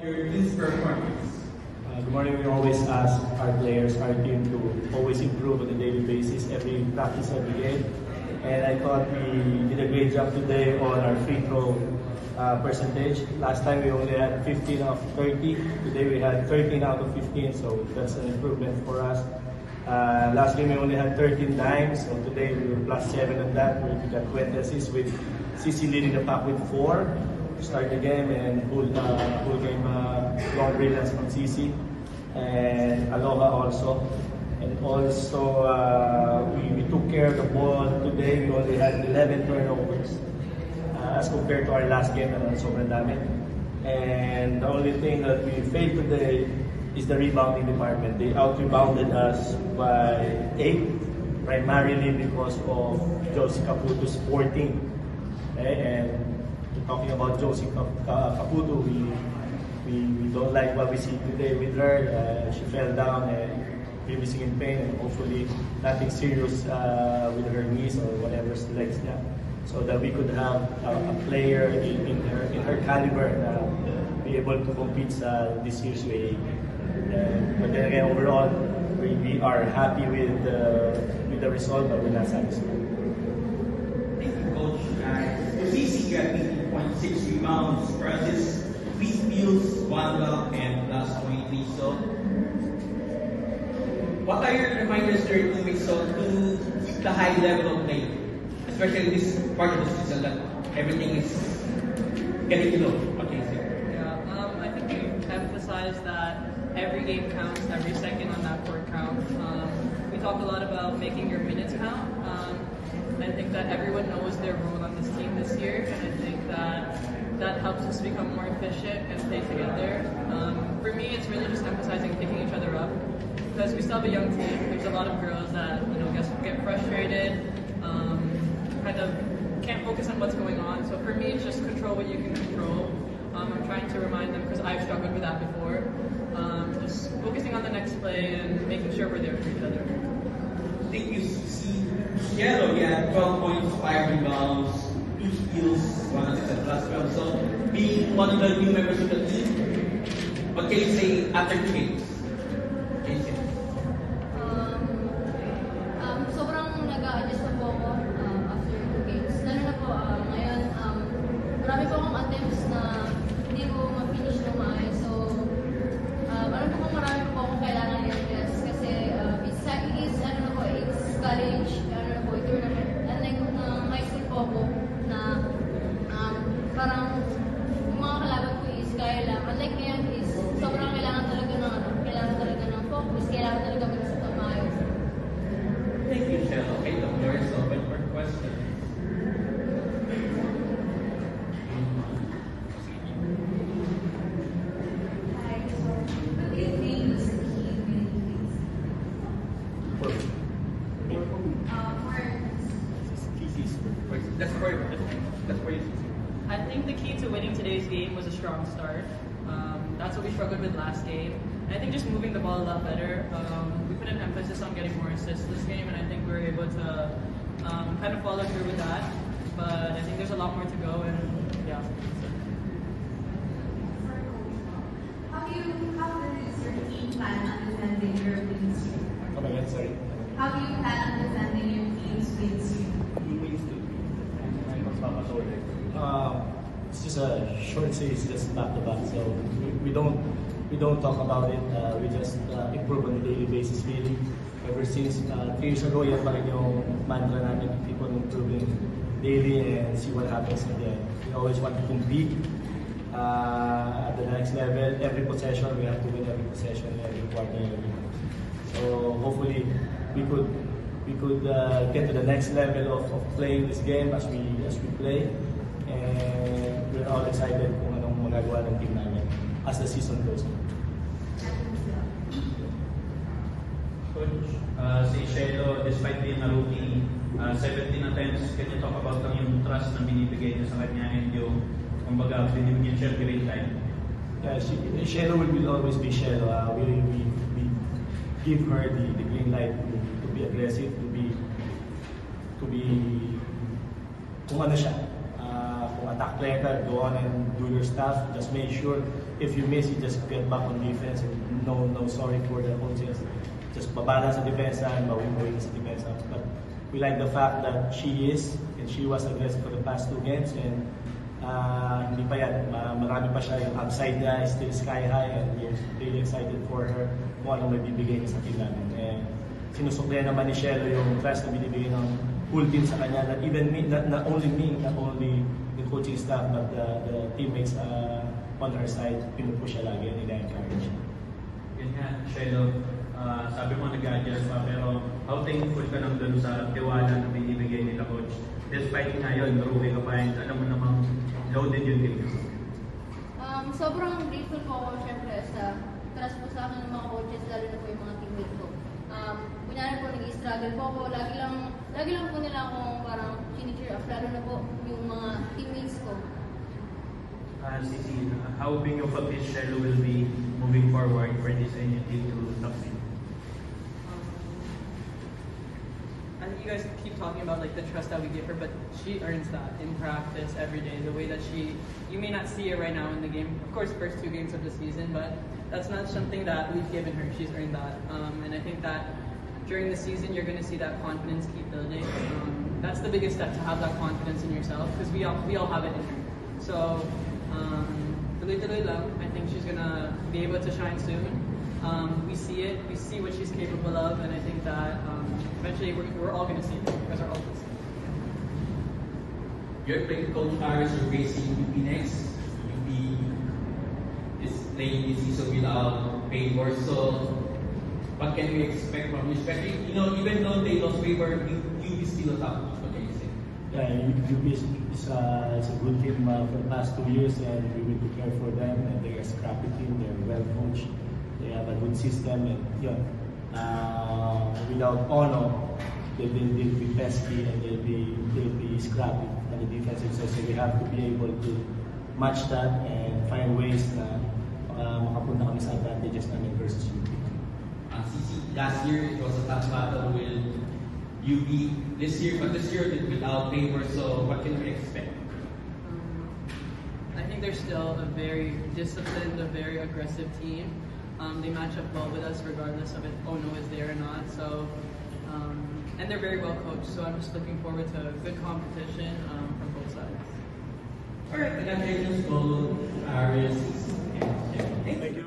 Your team's performance. Good morning. We always ask our players, our team to always improve on a daily basis, every practice, every game. And I thought we did a great job today on our free throw percentage. Last time we only had 15 out of 30. Today we had 13 out of 15, so that's an improvement for us. Last game we only had 13 dimes, so today we were plus 7 on that. We got 20 assists with CC leading the pack with 4 to start the game, and whole game long brilliance from CC and Aloha also. And also we took care of the ball today. We only had 11 turnovers as compared to our last game na sobrang dami. And the only thing that we failed today is the rebounding department. They out-rebounded us by 8, primarily because of Josie Caputo's 14. Okay? And talking about Josie Caputo, we don't like what we see today with her. She fell down and previously in pain, and hopefully nothing serious with her knees or whatever legs niya. So that we could have a player in her caliber be able to compete this year's UAAP. But then again, overall, we are happy with the result, but we're not satisfied. Thank you, Coach. CC got 18.6 rebounds for assists, 3 steals, 1 block, and plus 23. So, what are your reminders to your teammates to keep the high level of play, especially this part of the season that everything is getting low? Okay, sir. I think we emphasize that every game counts, every second on that court counts. We talk a lot about making your minutes count. I think that everyone knows their role on this team this year, and I think that helps us become more efficient and play together. For me, it's really just emphasizing picking each other up, because we still have a young team. There's a lot of girls that get frustrated, kind of can't focus on what's going on. So for me, it's just control what you can control. I'm trying to remind them, because I've struggled with that before. Just focusing on the next play and making sure we're there for each other. Thank you, CC. Cielo, you had 12 points, 5 rebounds, 2 steals, 1 assist, and plus 12. So, being one of the new members of the team, what can you say after 2 games? Sobrang nag-a-adjust na po ako after 2 games. Lalo na po ngayon, marami po akong attempts na hindi ko ma-finish ng maayos. So, alam po kung marami po akong kailangan i-address kasi it's college, tournament. Unlike high school po ako na parang yung mga kalaban ko is kaya lang. Unlike ngayon is sobrang kailangan talaga ng focus, kailangan talaga mag-isip ng maayos. Thank you, Cielo. Okay, the floor is open for questions. Hi, so what do you think is the key to winning games? That's for you. I think the key to winning today's game was a strong start. That's what we struggled with last game. And I think just moving the ball a lot better. We put an emphasis on getting more assists this game, and I think we were able to kind of follow through with that. But I think there's a lot more to go, and yeah. How does your team plan on defending your team's win? Come again, sorry. How do you plan on defending your team's wins? It's just a short series, just back to back. So we don't talk about it. We just improve on a daily basis. Really, ever since 3 years ago, yan pa rin yung mantra namin to keep on improving daily and see what happens in the end. We always want to compete at the next level. Every possession, we have to win every possession, every quarter. So hopefully, we could get to the next level of playing this game as we play. And we're all excited kung anong magagawa ng team namin as the season goes on. Coach, si Cielo, despite being a rookie, 17 attempts, can you talk about yung trust na binibigay niyo sa kanya and yung, kumbaga, binibigyan siya great time? Yeah, Cielo will always be Cielo. We give her the green light to be aggressive, to be kung ano siya. Kung attack player ka, go on and do your stuff. Just make sure if you miss, you just get back on defense and no sorry for the coaches. Just babalance sa depensa and bawin sa depensa. But we like the fact that she was aggressive for the past 2 games and hindi pa yan. Marami pa siya. Yung upside niya is still sky high and we're really excited for her kung anong mabibigay niya sa team namin. And sinusuklihan naman ni Shelo yung trust na binibigay ng whole team sa kanya. Not even me, not only the coaching staff, but the teammates on her side, pinupush siya lagi and ina-encourage. Yun nga, Shelo, sabi mo nag-adjust pa, pero how thankful ka nang doon sa tiwala na binibigay nila coach? Despite nga yun, rookie ka pa and alam mo namang loaded yung team. Sobrang grateful po ako syempre sa trust po sa akin ng mga coaches, lalo na po yung mga teammates ko. Kunyari po, nag-struggle po ako, lagi lang po nila akong parang chini-cheer up, lalo na po yung mga teammates ko. Cici, how big of a pitch Shelo will be moving forward for this NU team to succeed? I think you guys keep talking about like the trust that we give her, but she earns that in practice every day. The way that you may not see it right now in the game. Of course, first 2 games of the season, but that's not something that we've given her. She's earned that, and I think that during the season you're going to see that confidence keep building. That's the biggest step, to have that confidence in yourself, because we all have it in her. So tuloy-tuloy lang. I think she's going to be able to shine soon. We see it. We see what she's capable of, and I think that eventually we're all going to see it because we're all going to see it. You're playing Coach Harris, you're facing UP next. UP is playing this season without Favor, so what can we expect from you? Especially, even though they lost Favor, UP still a top. What can you say? Yeah, UP is a good team for the past 2 years, and we will prepare for them. And they're a scrappy team. They're well coached. They have a good system, and without Ono, they'll be pesky and they'll be scrappy on the defensive side. So we have to be able to match that and find ways na makapunta kami sa advantages namin versus UP. Cici, last year it was a tough battle with UP. This year without Favor, so what can we expect? I think they're still a very disciplined, a very aggressive team. They match up well with us regardless of if Ono is there or not. So, and they're very well coached. So I'm just looking forward to good competition from both sides. All right, congratulations, Coach Harris. Thank you.